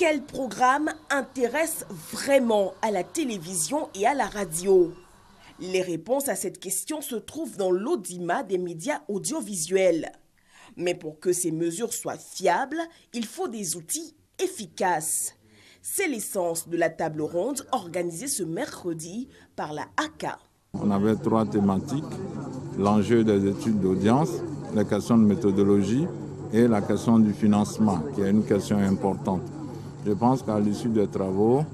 Quel programme intéresse vraiment à la télévision et à la radio? Les réponses à cette question se trouvent dans l'audimat des médias audiovisuels. Mais pour que ces mesures soient fiables, il faut des outils efficaces. C'est l'essence de la table ronde organisée ce mercredi par la ACA. On avait 3 thématiques, l'enjeu des études d'audience, la question de méthodologie et la question du financement, qui est une question importante. Je pense qu'à l'issue des travaux,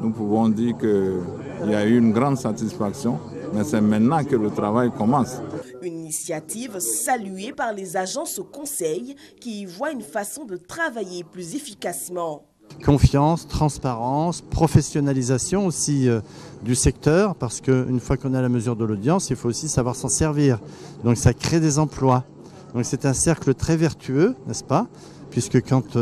nous pouvons dire qu'il y a eu une grande satisfaction, mais c'est maintenant que le travail commence. Une initiative saluée par les agences conseil qui y voient une façon de travailler plus efficacement. Confiance, transparence, professionnalisation aussi du secteur, parce qu'une fois qu'on a la mesure de l'audience, il faut aussi savoir s'en servir. Donc ça crée des emplois. Donc c'est un cercle très vertueux, n'est-ce pas? Puisque quand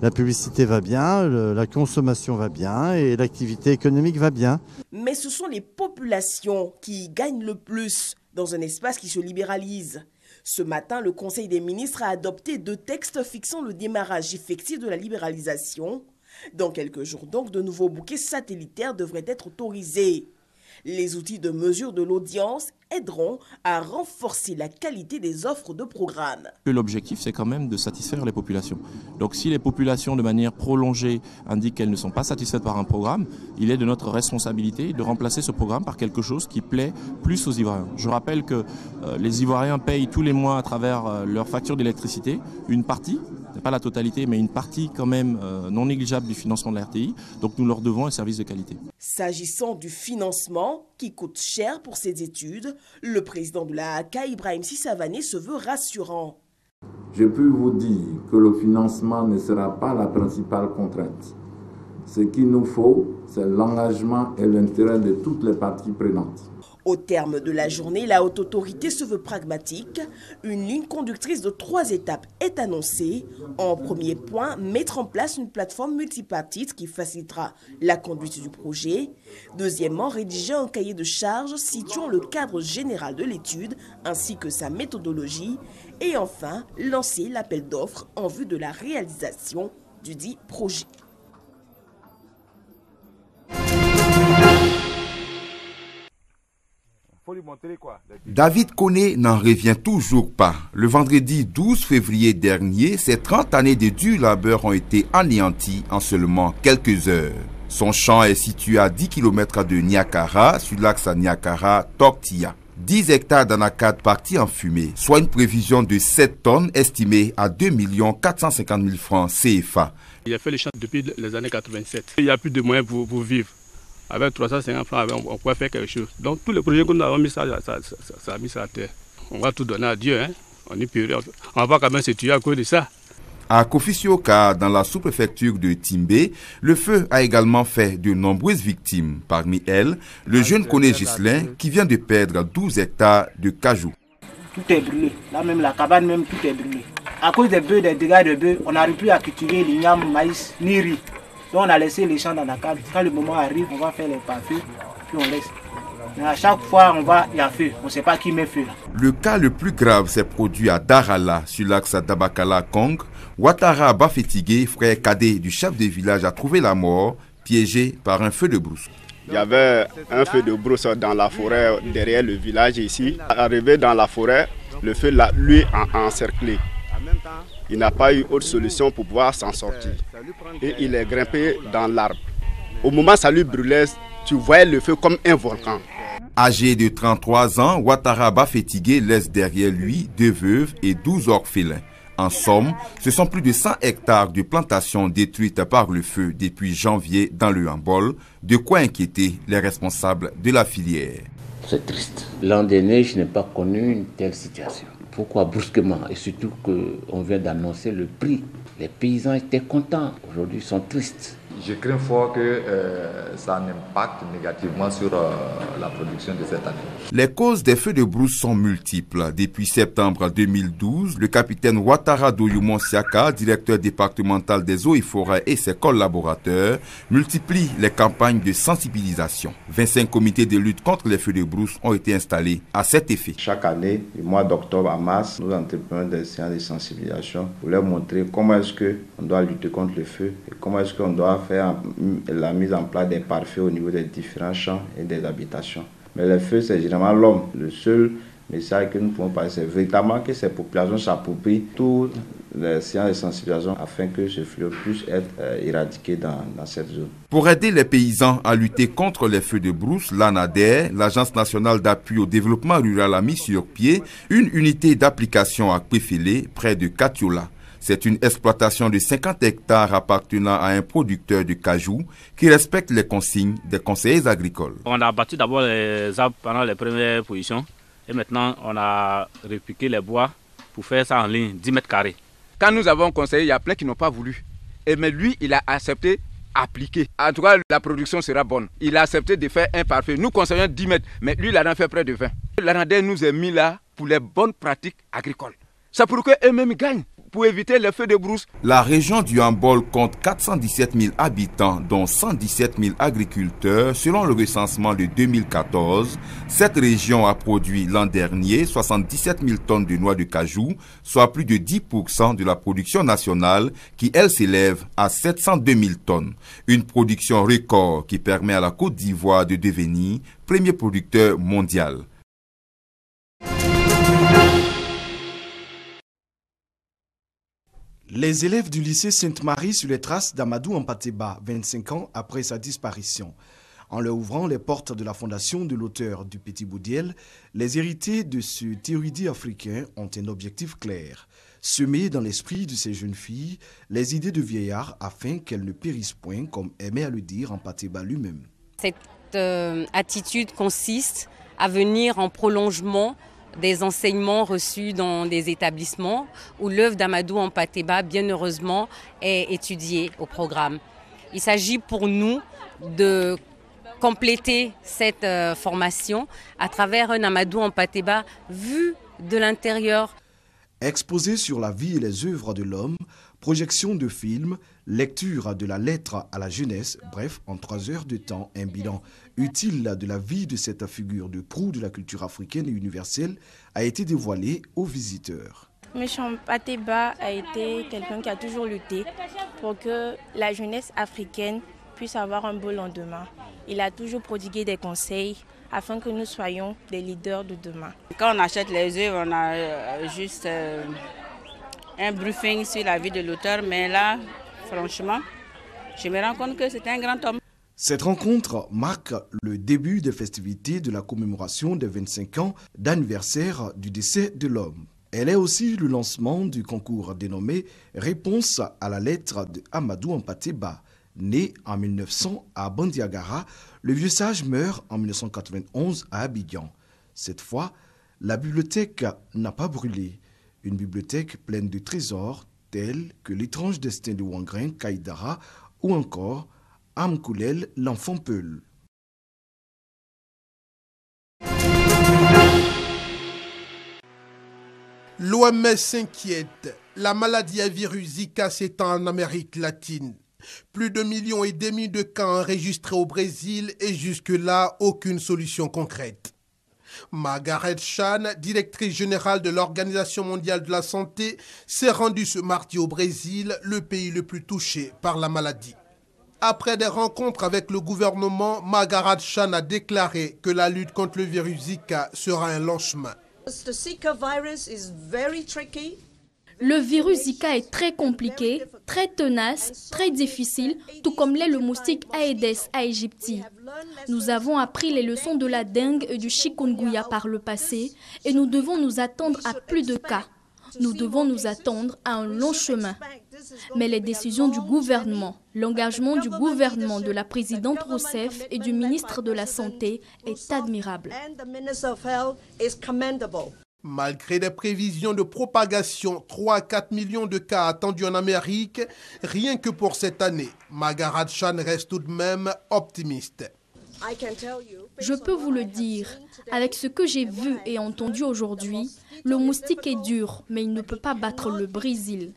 la publicité va bien, la consommation va bien et l'activité économique va bien. Mais ce sont les populations qui gagnent le plus dans un espace qui se libéralise. Ce matin, le Conseil des ministres a adopté 2 textes fixant le démarrage effectif de la libéralisation. Dans quelques jours donc, de nouveaux bouquets satellitaires devraient être autorisés. Les outils de mesure de l'audience aideront à renforcer la qualité des offres de programmes. L'objectif, c'est quand même de satisfaire les populations. Donc si les populations, de manière prolongée, indiquent qu'elles ne sont pas satisfaites par un programme, il est de notre responsabilité de remplacer ce programme par quelque chose qui plaît plus aux Ivoiriens. Je rappelle que les Ivoiriens payent tous les mois à travers leur facture d'électricité une partie, pas la totalité, mais une partie quand même non négligeable du financement de la RTI. Donc nous leur devons un service de qualité. S'agissant du financement, qui coûte cher pour ces études, le président de la ACA, Ibrahim Sissavané, se veut rassurant. Je peux vous dire que le financement ne sera pas la principale contrainte. Ce qu'il nous faut, c'est l'engagement et l'intérêt de toutes les parties prenantes. Au terme de la journée, la haute autorité se veut pragmatique. Une ligne conductrice de 3 étapes est annoncée. En premier point, mettre en place une plateforme multipartite qui facilitera la conduite du projet. Deuxièmement, rédiger un cahier de charges situant le cadre général de l'étude ainsi que sa méthodologie. Et enfin, lancer l'appel d'offres en vue de la réalisation du dit projet. David Koné n'en revient toujours pas. Le vendredi 12 février dernier, ses 30 années de dur labeur ont été anéanties en seulement quelques heures. Son champ est situé à 10 km de Niakara, sur l'axe à Niakara-Tortilla. 10 hectares d'anacate partis en fumée, soit une prévision de 7 tonnes estimée à 2 450 000 francs CFA. Il a fait le champ depuis les années 87. Il n'y a plus de moyens pour vivre. Avec 350 francs, on pourrait faire quelque chose. Donc tous les projets que nous avons mis, ça a mis ça à terre. On va tout donner à Dieu. Hein? On est puré. On va quand même se tuer à cause de ça. À Kofisioka, dans la sous-préfecture de Timbé, le feu a également fait de nombreuses victimes. Parmi elles, le jeune Koné Ghislain qui vient de perdre 12 hectares de cajou. Tout est brûlé. Là même, la cabane même, tout est brûlé. À cause des bœufs, des dégâts de bœufs, on n'arrive plus à cultiver l'igname, maïs, ni riz. Donc on a laissé les champs dans la cave. Quand le moment arrive, on va faire les pare-feux, puis on laisse. Mais à chaque fois, il y a feu. On ne sait pas qui met feu. Le cas le plus grave s'est produit à Darala, sur l'axe Dabakala-Kong. Ouattara Bafetigé, frère cadet du chef de village, a trouvé la mort, piégé par un feu de brousse. Il y avait un feu de brousse dans la forêt derrière le village ici. Arrivé dans la forêt, le feu lui a encerclé. Il n'a pas eu autre solution pour pouvoir s'en sortir. Et il est grimpé dans l'arbre. Au moment où ça lui brûlait, tu voyais le feu comme un volcan. Âgé de 33 ans, Ouattara Bafetigé laisse derrière lui 2 veuves et 12 orphelins. En somme, ce sont plus de 100 hectares de plantations détruites par le feu depuis janvier dans le Hambol, de quoi inquiéter les responsables de la filière. C'est triste. L'an dernier, je n'ai pas connu une telle situation. Pourquoi brusquement? Et surtout qu'on vient d'annoncer le prix. Les paysans étaient contents. Aujourd'hui, ils sont tristes. Je crains fort que ça impacte négativement sur la production de cette année. Les causes des feux de brousse sont multiples. Depuis septembre 2012, le capitaine Ouattara Doyoumon Siaka, directeur départemental des eaux et forêts, et ses collaborateurs multiplient les campagnes de sensibilisation. 25 comités de lutte contre les feux de brousse ont été installés à cet effet. Chaque année, du mois d'octobre à mars, nous entreprenons des séances de sensibilisation pour leur montrer comment est-ce qu'on doit lutter contre le feu et comment est-ce qu'on doit faire la mise en place des pare-feux au niveau des différents champs et des habitations. Mais le feu, c'est généralement l'homme. Le seul message que nous pouvons passer, c'est véritablement que ces populations s'approprient toutes les séances de sensibilisation afin que ce fléau puisse être éradiqué dans cette zone. Pour aider les paysans à lutter contre les feux de brousse, l'ANADER, l'Agence nationale d'appui au développement rural, a mis sur pied une unité d'application à Kwefele, près de Katiola. C'est une exploitation de 50 hectares appartenant à un producteur de cajou qui respecte les consignes des conseillers agricoles. On a abattu d'abord les arbres pendant les premières positions et maintenant on a répliqué les bois pour faire ça en ligne, 10 mètres carrés. Quand nous avons conseillé, il y a plein qui n'ont pas voulu. Mais lui, il a accepté appliquer. En tout cas, la production sera bonne. Il a accepté de faire un parfait. Nous conseillons 10 mètres, mais lui, il en a fait près de 20. L'ANADER nous a mis là pour les bonnes pratiques agricoles. C'est pour qu'eux-mêmes gagnent, pour éviter les feux de brousse. La région du Hambol compte 417 000 habitants, dont 117 000 agriculteurs. Selon le recensement de 2014, cette région a produit l'an dernier 77 000 tonnes de noix de cajou, soit plus de 10% de la production nationale qui, elle, s'élève à 702 000 tonnes. Une production record qui permet à la Côte d'Ivoire de devenir premier producteur mondial. Les élèves du lycée Sainte-Marie sur les traces d'Amadou Hampâté-Bâ, 25 ans après sa disparition. En leur ouvrant les portes de la fondation de l'auteur du Petit Boudiel, les héritiers de ce érudit africain ont un objectif clair: semer dans l'esprit de ces jeunes filles les idées de vieillard afin qu'elles ne périssent point, comme aimait à le dire Hampâté-Bâ lui-même. Cette attitude consiste à venir en prolongement des enseignements reçus dans des établissements où l'œuvre d'Amadou Hampâté-Bâ, bien heureusement, est étudiée au programme. Il s'agit pour nous de compléter cette formation à travers un Amadou Hampâté-Bâ vu de l'intérieur. Exposé sur la vie et les œuvres de l'homme, projection de films, lecture de la lettre à la jeunesse, bref, en 3 heures de temps, un bilan utile de la vie de cette figure de proue de la culture africaine et universelle a été dévoilé aux visiteurs. M. Hampâté-Bâ a été quelqu'un qui a toujours lutté pour que la jeunesse africaine puisse avoir un beau lendemain. Il a toujours prodigué des conseils afin que nous soyons des leaders de demain. Quand on achète les œuvres, on a juste un briefing sur la vie de l'auteur, mais là, franchement, je me rends compte que c'est un grand homme. Cette rencontre marque le début des festivités de la commémoration des 25 ans d'anniversaire du décès de l'homme. Elle est aussi le lancement du concours dénommé « Réponse à la lettre de Amadou Hampâté-Bâ ». Né en 1900 à Bandiagara, le vieux sage meurt en 1991 à Abidjan. Cette fois, la bibliothèque n'a pas brûlé. Une bibliothèque pleine de trésors tels que l'étrange destin de Wangrin Kaïdara ou encore Amkoulel, l'enfant Peul. L'OMS s'inquiète. La maladie à virus Zika s'étend en Amérique latine. Plus de 1,5 million de cas enregistrés au Brésil et jusque-là, aucune solution concrète. Margaret Chan, directrice générale de l'Organisation mondiale de la santé, s'est rendue ce mardi au Brésil, le pays le plus touché par la maladie. Après des rencontres avec le gouvernement, Margaret Chan a déclaré que la lutte contre le virus Zika sera un long chemin. Le virus Zika est très compliqué, très tenace, très difficile, tout comme l'est le moustique Aedes aegypti. Nous avons appris les leçons de la dengue et du chikungunya par le passé et nous devons nous attendre à plus de cas. Nous devons nous attendre à un long chemin. Mais les décisions du gouvernement, l'engagement du gouvernement, de la présidente Rousseff et du ministre de la Santé est admirable. Malgré des prévisions de propagation, 3 à 4 millions de cas attendus en Amérique, rien que pour cette année, Margaret Chan reste tout de même optimiste. Je peux vous le dire, avec ce que j'ai vu et entendu aujourd'hui, le moustique est dur, mais il ne peut pas battre le Brésil.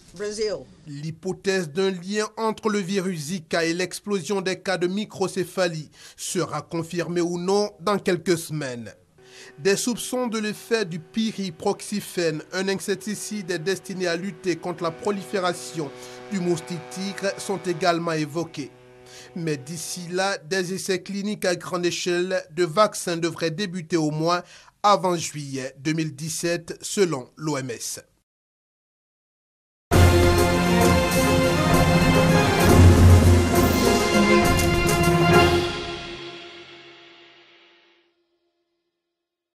L'hypothèse d'un lien entre le virus Zika et l'explosion des cas de microcéphalie sera confirmée ou non dans quelques semaines. Des soupçons de l'effet du pyriproxyphène, un insecticide destiné à lutter contre la prolifération du moustique tigre, sont également évoqués. Mais d'ici là, des essais cliniques à grande échelle de vaccins devraient débuter au moins avant juillet 2017 selon l'OMS.